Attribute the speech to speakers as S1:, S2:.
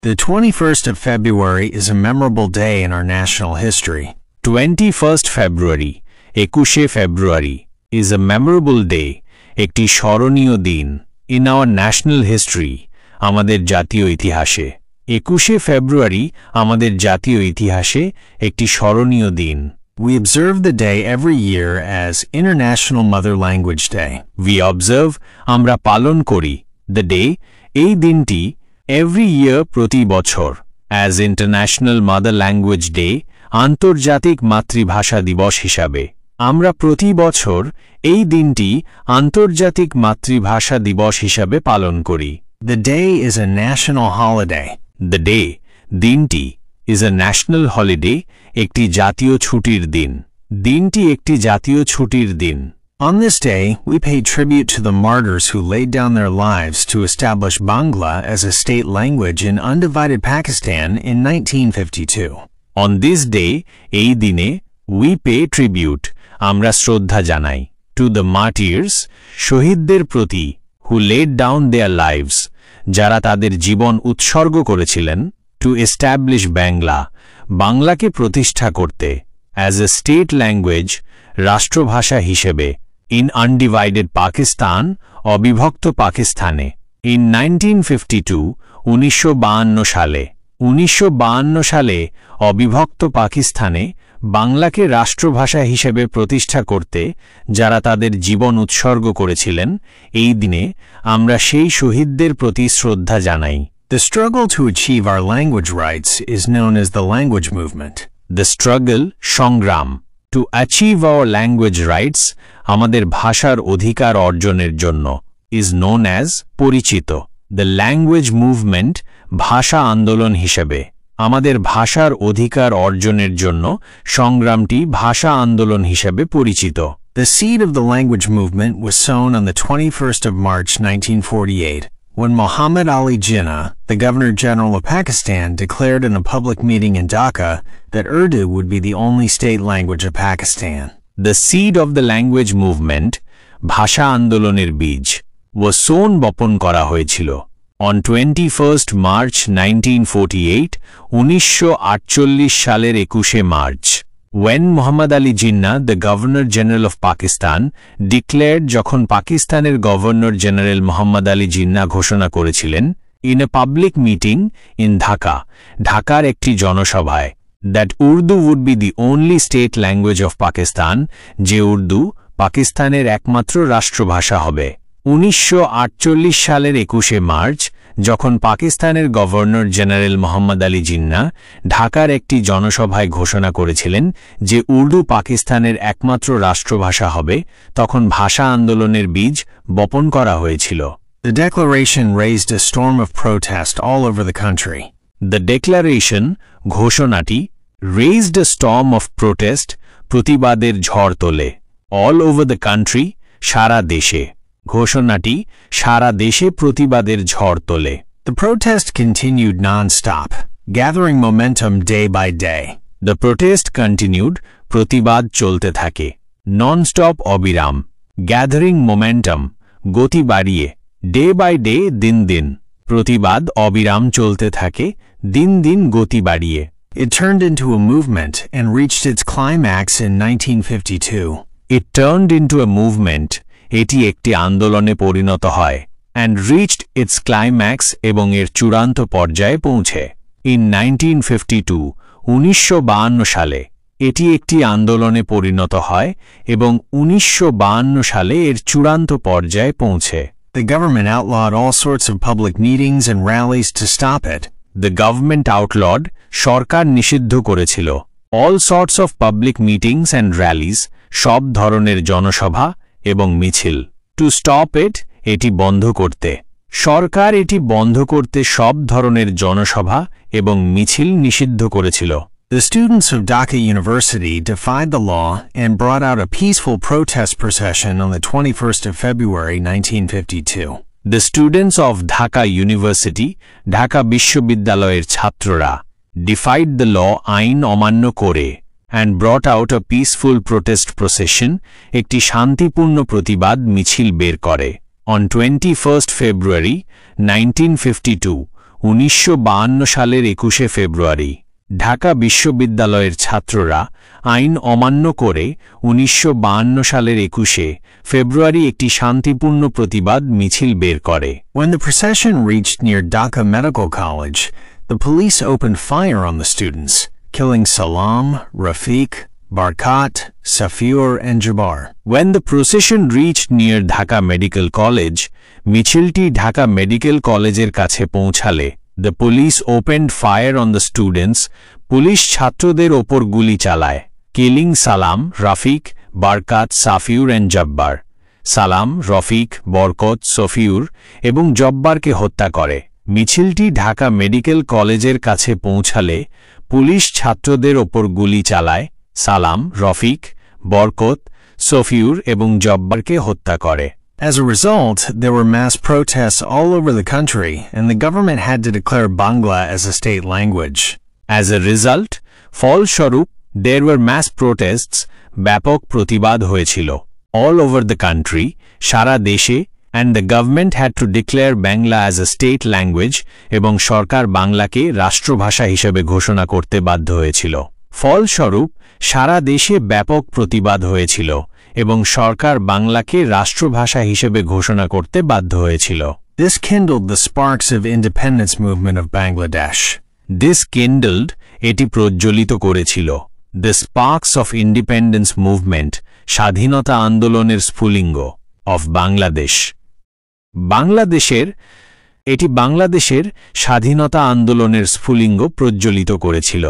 S1: The 21st of February is a memorable day in our national history.
S2: 21st February, 21শে February, is a memorable day, একটি স্মরণীয় দিন, in our national history, আমাদের জাতীয় ইতিহাসে। 21শে ফেব্রুয়ারি আমাদের জাতীয় ইতিহাসে একটি স্মরণীয় দিন।
S1: We observe the day every year as International Mother Language Day.
S2: We observe, আমরা পালন করি, the day, এই দিনটি, every year প্রতি বছর, as International Mother Language Day, আন্তর্জাতিক মাতৃভাষা দিবস হিসাবে। আমরা প্রতি বছর এই দিনটি আন্তর্জাতিক মাতৃভাষা দিবস হিসাবে পালন করি।
S1: The day is a national holiday.
S2: The day, দিনটি, is a national holiday, একটি জাতীয় ছুটির দিন। দিনটি একটি জাতীয় ছুটির দিন।
S1: On this day, we pay tribute to the martyrs who laid down their lives to establish Bangla as a state language in undivided Pakistan in 1952.
S2: On this day, এই দিনে, we pay tribute, আমরা শ্রদ্ধা জানাই, to the martyrs, শহীদদের প্রতি, who laid down their lives, যারা তাদের জীবন উৎসর্গ করেছিলেন, to establish Bangla, বাংলাকে প্রতিষ্ঠা করতে, as a state language, রাষ্ট্রভাষা হিসেবে, in undivided Pakistan, অবিভক্ত পাকিস্তানে, in 1952, 1952 সালে, 1952 সালে অবিভক্ত পাকিস্তানে বাংলাকে রাষ্ট্রভাষা হিসেবে প্রতিষ্ঠা করতে যারা তাদের জীবন উৎসর্গ করেছিলেন, এই দিনে আমরা সেই শহীদদের প্রতি শ্রদ্ধা জানাই।
S1: The struggle to achieve our language rights is known as the language movement.
S2: The struggle, সংগ্রাম, to achieve our language rights, আমাদের ভাষার অধিকার অর্জনের জন্য, is known as, পরিচিত, the language movement, ভাষা আন্দোলন হিসেবে। আমাদের ভাষার অধিকার অর্জনের জন্য সংগ্রামটি ভাষা আন্দোলন হিসেবে পরিচিত।
S1: The seed of the language movement was sown on the 21st of March 1948, when Muhammad Ali Jinnah, the Governor-General of Pakistan, declared in a public meeting in Dhaka that Urdu would be the only state language of Pakistan.
S2: The seed of the language movement, ভাষা আন্দোলনের বীজ, was sown, বপন করা হয়েছিল, on 21st March 1948, 1948 সালের 21শে March, when Muhammad Ali Jinnah, the Governor-General of Pakistan, declared, যখন পাকিস্তানের governor general Mohammad Ali Jinnah ঘোষণা করেছিলেন, in a public meeting in Dhaka, ঢাকার একটি জনসভায়, that Urdu would be the only state language of Pakistan, যে উর্দু পাকিস্তানের একমাত্র রাষ্ট্রভাষা হবে। 1948 সালের 21শে মার্চ, যখন পাকিস্তানের গভর্নর জেনারেল মোহাম্মদ আলী জিন্নাহ ঢাকার একটি জনসভায় ঘোষণা করেছিলেন যে উর্দু পাকিস্তানের একমাত্র রাষ্ট্রভাষা হবে, তখন ভাষা আন্দোলনের বীজ বপন করা হয়েছিল।
S1: The declaration raised a storm of protest all over the country.
S2: The declaration, ঘোষণাটি, raised a storm of protest, প্রতিবাদের ঝড় তোলে, all over the country, সারা দেশে। ঘোষণাটি সারা দেশে প্রতিবাদের ঝড় তোলে।
S1: The protest continued non-stop, gathering momentum day by day.
S2: The protest continued, প্রতিবাদ চলতে থাকে, non-stop, অবিরাম, gathering momentum, গতি বাড়িয়ে, day by day, দিন দিন, প্রতিবাদ অবিরাম চলতে থাকে, দিন দিন গতি বাড়িয়ে।
S1: It turned into a movement and reached its climax in 1952.
S2: It turned into a movement, এটি একটি আন্দোলনে পরিণত হয়, and reached its climax, এবং এর চূড়ান্ত পর্যায়ে পৌঁছে, in 1952, 1952 সালে, এটি একটি আন্দোলনে পরিণত হয় এবং 1952 সালে এর চূড়ান্ত পর্যায়ে পৌঁছে।
S1: The government outlawed all sorts of public meetings and rallies to stop it.
S2: The government outlawed, সরকার নিষিদ্ধ করেছিল, all sorts of public meetings and rallies, সব ধরনের জনসভা এবং মিছিল, to stop it, এটি বন্ধ করতে। সরকার এটি বন্ধ করতে সব ধরনের জনসভা এবং মিছিল নিষিদ্ধ করেছিল।
S1: The students of Dhaka University defied the law and brought out a peaceful protest procession on the 21st of February 1952.
S2: The students of Dhaka University, Dhaka বিশ্ববিদ্যালয়ের ছাত্ররা, defied the law, আইন অমান্য করে, and brought out a peaceful protest procession, একটি শান্তিপূর্ণ প্রতিবাদ মিছিল বের করে, on 21st February 1952, 1952 সালের 21শে ফেব্রুয়ারি ঢাকা বিশ্ববিদ্যালয়ের ছাত্ররা আইন অমান্য করে 1952 সালের 21শে ফেব্রুয়ারি একটি শান্তিপূর্ণ প্রতিবাদ মিছিল বের করে।
S1: When the procession reached near Dhaka Medical College, the police opened fire on the students, killing Salam, Rafiq, Barkat, Safur and Jabbar.
S2: When the procession reached near Dhaka Medical College, মিছিলটি ঢাকা মেডিকেল কলেজের কাছে পৌঁছালে the police opened fire on the students, police ছাত্রদের ওপর গুলি চালায়, killing Salam, Rafiq, Barkat, Safur and Jabbar. সালাম, রফিক, বরকত, সফিউর এবং জব্বারকে হত্যা করে। মিছিলটি ঢাকা মেডিকেল কলেজের কাছে পৌঁছালে পুলিশ ছাত্রদের ওপর গুলি চালায়, সালাম, রফিক, বরকত, সফিউর এবং জব্বারকে হত্যা করে।
S1: As a result, there were mass protests all over the country, and the government had to declare Bangla as a state language.
S2: As a result, ফলস্বরূপ there were mass protests, ব্যাপক প্রতিবাদ হয়েছিল, all over the country, সারা দেশে, and the government had to declare Bangla as a state language এবং সরকার বাংলাকে রাষ্ট্রভাষা হিসেবে ঘোষণা করতে বাধ্য হয়েছিল। ফলস্বরূপ সারা দেশে ব্যাপক প্রতিবাদ হয়েছিল এবং সরকার বাংলাকে রাষ্ট্রভাষা হিসেবে ঘোষণা করতে বাধ্য হয়েছিল।
S1: This kindled the sparks of independence movement of Bangladesh.
S2: This kindled, এটি প্রজ্বলিত করেছিল, the sparks of independence movement, স্বাধীনতা আন্দোলনের স্ফুলিঙ্গ, of বাংলাদেশ। এটি বাংলাদেশের স্বাধীনতা আন্দোলনের স্ফুলিঙ্গ প্রজ্বলিত করেছিল।